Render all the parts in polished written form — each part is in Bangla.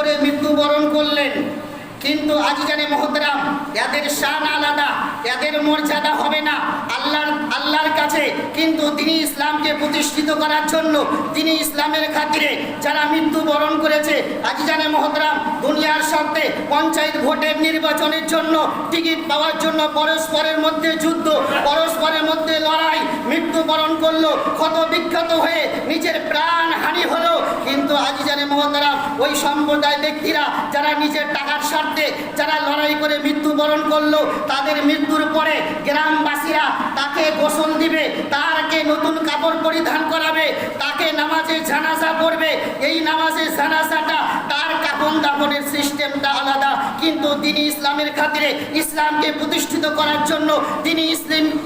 করে মৃত্যুবরণ করলেন। কিন্তু আজিজানে মোহতারাম, এদের শান আলাদা, এদের মর্যাদা হবে না আল্লাহর কাছে। কিন্তু তিনি ইসলামকে প্রতিষ্ঠিত করার জন্য, তিনি ইসলামের খাতিরে যারা মৃত্যুবরণ করেছে, আজিজানে মোহতারাম, দুনিয়ার স্বার্থে পঞ্চায়েত ভোটের নির্বাচনের জন্য টিকিট পাওয়ার জন্য পরস্পরের মধ্যে যুদ্ধ, পরস্পরের মধ্যে লড়াই, মৃত্যুবরণ করলো, ক্ষত বিক্ষত হয়ে নিজের প্রাণ হানি হলো। কিন্তু আজিজানে মোহতারাম, ওই সম্প্রদায় ব্যক্তিরা যারা নিজের টাকার স্বার্থে যারা লড়াই করে মৃত্যুবরণ করলো, তাদের মৃত্যুর পরে গ্রামবাসীরা তাকে গোসল দিবে, তাকে নতুন কাপড় পরিধান করাবে, তাকে নামাজে জানাজা পড়বে। এই নামাজে জানাজাটা তার কাফন দাফনের সিস্টেমটা আলাদা। কিন্তু তিনি ইসলামের খাতিরে, ইসলামকে প্রতিষ্ঠিত করার জন্য, তিনি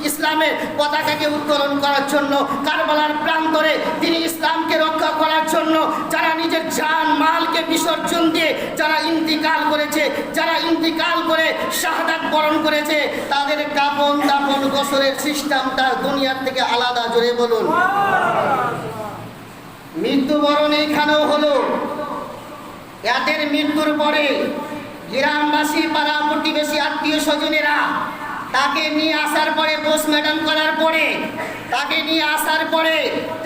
ইসলামের পতাকাকে উত্তোলন করার জন্য, কারবালার প্রান্তরে তিনি ইসলামকে রক্ষা করার জন্য যারা নিজের জান মালকে বিসর্জন দিয়ে যারা ইন্তিকাল করেছে, যারা ইন্তিকাল করে শাহাদাত বরণ করেছে, তাদের কাফন দাফন গোসলের সিস্টেমটা দুনিয়ার থেকে আলাদা। জোরে বলুন। মৃত্যুবরণ এইখানেও হলো। এদের মৃত্যুর পরে গ্রামবাসী, পাড়া প্রতিবেশী, আত্মীয় স্বজনেরা তাকে নিয়ে আসার পরে, পোস্টমর্টম করার পরে, তাকে নিয়ে আসার পরে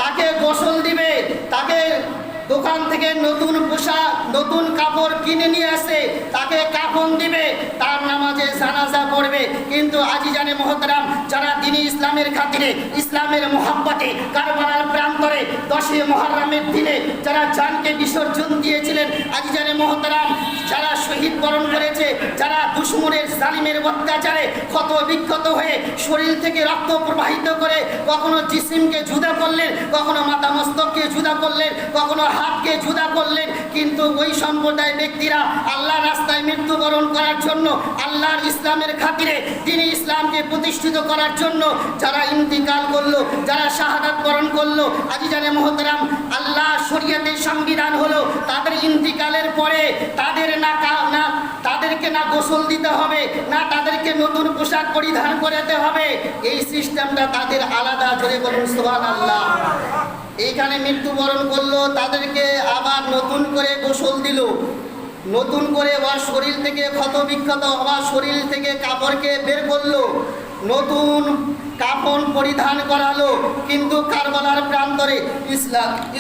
তাকে গোসল দিবে, তাকে দোকান থেকে নতুন পোশাক, নতুন কাপড় কিনে নিয়ে আসে, তাকে কাফন দিবে, তার নামাজে জানাজা পড়বে। কিন্তু আজিজানে মোহতারাম, যারা দিনী ইসলামের খাতিরে, ইসলামের মোহাব্বতে কারবালার প্রান্তরে 10 মুহররমের দিনে যারা জানকে বিসর্জন দিয়েছিলেন, আজিজানে মোহতারাম, যারা শহীদ বরণ করেছে, যারা দুশমনের জালিমের অত্যাচারে ক্ষত বিক্ষত হয়ে শরীর থেকে রক্ত প্রবাহিত করে কখনো জিসিমকে জুদা করলেন, কখনো মাথা মস্তককে জুদা করলেন, কখনো হাতকে জুদা করলেন। কিন্তু ওই সম্প্রদায় ব্যক্তিরা আল্লাহর রাস্তায় মৃত্যুবরণ করার জন্য, আল্লাহর ইসলামের খাতিরে তিনি ইসলামকে প্রতিষ্ঠিত করার জন্য যারা ইন্তিকাল করলো, যারা শাহাদাত বরণ করলো, আজিজানে মোহতারাম, আল্লাহ শরীয়তের সংবিধান হলো তাদের ইন্তিকালের পরে তাদেরকে না গোসল দিতে হবে, না তাদেরকে নতুন পোশাক পরিধান করাতে হবে। এই সিস্টেমটা তাদের আলাদা। জোরে বলুন সুবহানাল্লাহ। এইখানে মৃত্যুবরণ করলো, তাদেরকে আবার নতুন করে গোসল দিল, নতুন করে ওর শরীর থেকে ক্ষত বিক্ষত হওয়া শরীর থেকে কাপড়কে বের করলো, নতুন কাফন পরিধান করালো। কিন্তু কারবালার প্রান্তরে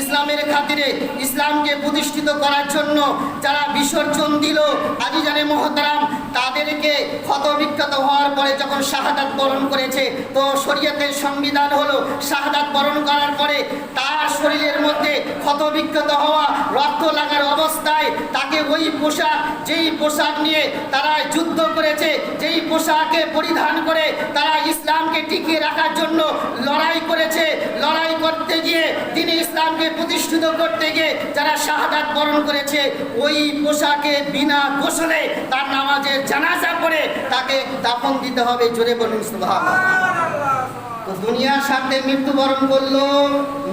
ইসলামের খাতিরে, ইসলামকে প্রতিষ্ঠিত করার জন্য যারা বিসর্জন দিল, আজিজানে মোহতারাম, তাদেরকে ক্ষত বিক্ষত হওয়ার পরে যখন শাহাদাত বরণ করেছে, তো শরীয়তের সংবিধান হলো শাহাদাত বরণ করার পরে তার শরীরের মধ্যে ক্ষত বিক্ষত হওয়া, রক্ত লাগার অবস্থায় তাকে ওই পোশাক, যেই পোশাক নিয়ে তারা যুদ্ধ করেছে, যেই পোশাকে পরিধান করে তারা ইসলামকে টিকিয়ে রাখার জন্য লড়াই করেছে, লড়াই করতে গিয়ে তিনি ইসলামকে প্রতিষ্ঠিত করতে গিয়ে যারা শাহাদাত বরণ করেছে, ওই পোশাকে বিনা গোসলে তার নামাজে জানাজা পড়ে তাকে দাফন দিতে হবে। জোরে বলুন সুবহানাল্লাহ। তো দুনিয়ার স্বার্থে মৃত্যুবরণ করলো,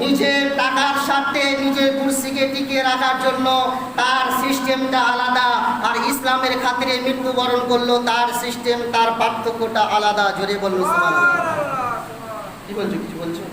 নিজের টাকার স্বার্থে নিজের কুরসিকে টিকিয়ে রাখার জন্য তার সিস্টেমটা আলাদা। আর ইসলামের খাতিরে মৃত্যুবরণ করলো, তার সিস্টেম, তার পার্থক্যটা আলাদা। জোরে বলুন সুবহানাল্লাহ। কি বলছো? কিছু বলছো?